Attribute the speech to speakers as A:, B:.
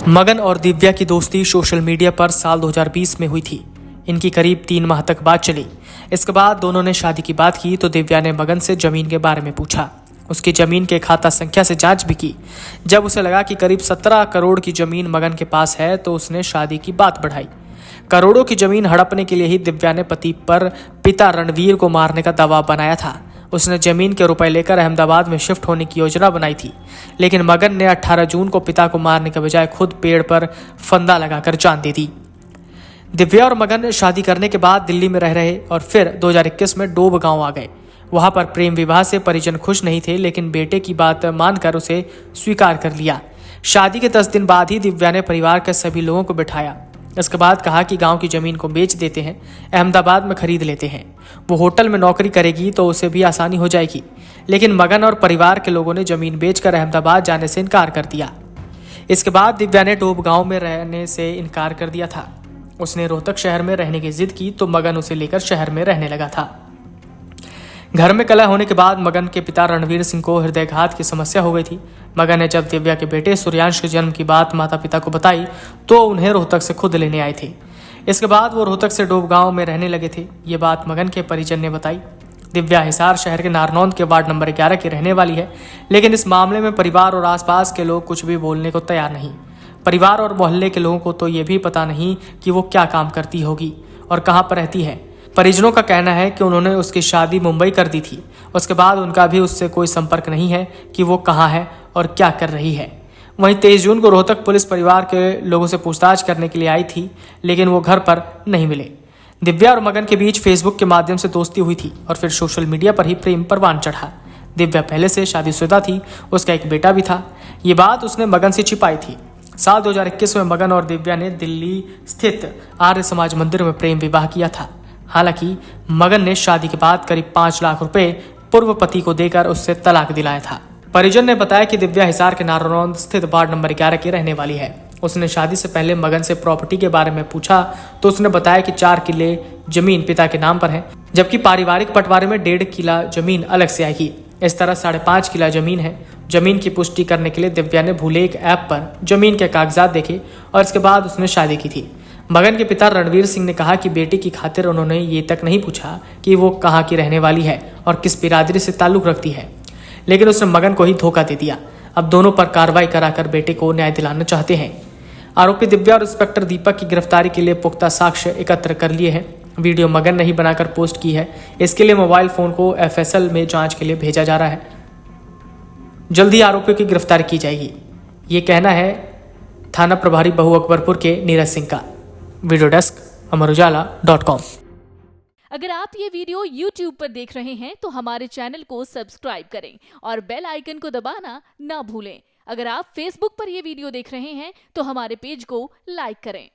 A: मगन और दिव्या की दोस्ती सोशल मीडिया पर साल 2020 में हुई थी। इनकी करीब 3 माह तक बात चली। इसके बाद दोनों ने शादी की बात की तो दिव्या ने मगन से जमीन के बारे में पूछा। उसकी जमीन के खाता संख्या से जांच भी की। जब उसे लगा कि करीब 17 करोड़ की जमीन मगन के पास है तो उसने शादी की बात बढ़ाई। करोड़ों की जमीन हड़पने के लिए ही दिव्या ने पति पर पिता रणवीर को मारने का दबाव बनाया था। उसने जमीन के रुपए लेकर अहमदाबाद में शिफ्ट होने की योजना बनाई थी, लेकिन मगन ने 18 जून को पिता को मारने के बजाय खुद पेड़ पर फंदा लगाकर जान दे दी। दिव्या और मगन शादी करने के बाद दिल्ली में रह रहे और फिर 2021 में डोब गांव आ गए। वहां पर प्रेम विवाह से परिजन खुश नहीं थे, लेकिन बेटे की बात मानकर उसे स्वीकार कर लिया। शादी के 10 दिन बाद ही दिव्या ने परिवार के सभी लोगों को बिठाया। इसके बाद कहा कि गांव की जमीन को बेच देते हैं, अहमदाबाद में खरीद लेते हैं। वो होटल में नौकरी करेगी तो उसे भी आसानी हो जाएगी। लेकिन मगन और परिवार के लोगों ने जमीन बेचकर अहमदाबाद जाने से इनकार कर दिया। इसके बाद दिव्या ने डोब गांव में रहने से इनकार कर दिया था। उसने रोहतक शहर में रहने की जिद की तो मगन उसे लेकर शहर में रहने लगा था। घर में कलह होने के बाद मगन के पिता रणवीर सिंह को हृदयघात की समस्या हो गई थी। मगन ने जब दिव्या के बेटे सूर्यांश के जन्म की बात माता पिता को बताई तो उन्हें रोहतक से खुद लेने आए थे। इसके बाद वो रोहतक से डोब गांव में रहने लगे थे। ये बात मगन के परिजन ने बताई। दिव्या हिसार शहर के नारनौंद के वार्ड नंबर 11 की रहने वाली है, लेकिन इस मामले में परिवार और आसपास के लोग कुछ भी बोलने को तैयार नहीं। परिवार और मोहल्ले के लोगों को तो ये भी पता नहीं कि वो क्या काम करती होगी और कहाँ पर रहती है। परिजनों का कहना है कि उन्होंने उसकी शादी मुंबई कर दी थी। उसके बाद उनका भी उससे कोई संपर्क नहीं है कि वो कहाँ है और क्या कर रही है। वहीं 23 जून को रोहतक पुलिस परिवार के लोगों से पूछताछ करने के लिए आई थी, लेकिन वो घर पर नहीं मिले। दिव्या और मगन के बीच फेसबुक के माध्यम से दोस्ती हुई थी और फिर सोशल मीडिया पर ही प्रेम परवान चढ़ा। दिव्या पहले से शादीशुदा थी, उसका एक बेटा भी था। ये बात उसने मगन से छिपाई थी। साल 2021 में मगन और दिव्या ने दिल्ली स्थित आर्य समाज मंदिर में प्रेम विवाह किया था। हालांकि मगन ने शादी के बाद करीब 5 लाख रुपए पूर्व पति को देकर उससे तलाक दिलाया था। परिजन ने बताया कि दिव्या हिसार के नारनौंद स्थित वार्ड नंबर 11 की रहने वाली है। उसने शादी से पहले मगन से प्रॉपर्टी के बारे में पूछा तो उसने बताया कि 4 किले जमीन पिता के नाम पर है, जबकि पारिवारिक बंटवारे में 1.5 किला जमीन अलग से आएगी। इस तरह 5.5 किला जमीन है। जमीन की पुष्टि करने के लिए दिव्या ने भूले एक ऐप पर जमीन के कागजात देखे और इसके बाद उसने शादी की थी। मगन के पिता रणवीर सिंह ने कहा कि बेटी की खातिर उन्होंने ये तक नहीं पूछा कि वो कहाँ की रहने वाली है और किस बिरादरी से ताल्लुक रखती है, लेकिन उसने मगन को ही धोखा दे दिया। अब दोनों पर कार्रवाई कराकर बेटे को न्याय दिलाना चाहते हैं। आरोपी दिव्या और इंस्पेक्टर दीपक की गिरफ्तारी के लिए पुख्ता साक्ष्य एकत्र कर लिए हैं। वीडियो मगन ने ही बनाकर पोस्ट की है। इसके लिए मोबाइल फोन को FSL में जांच के लिए भेजा जा रहा है। जल्दी आरोपियों की गिरफ्तारी की जाएगी, ये कहना है थाना प्रभारी बहु अकबरपुर के नीरज सिंह का। वीडियो डेस्क अमरउजाला.com।
B: अगर आप ये वीडियो YouTube पर देख रहे हैं तो हमारे चैनल को सब्सक्राइब करें और बेल आइकन को दबाना ना भूलें। अगर आप Facebook पर ये वीडियो देख रहे हैं तो हमारे पेज को लाइक करें।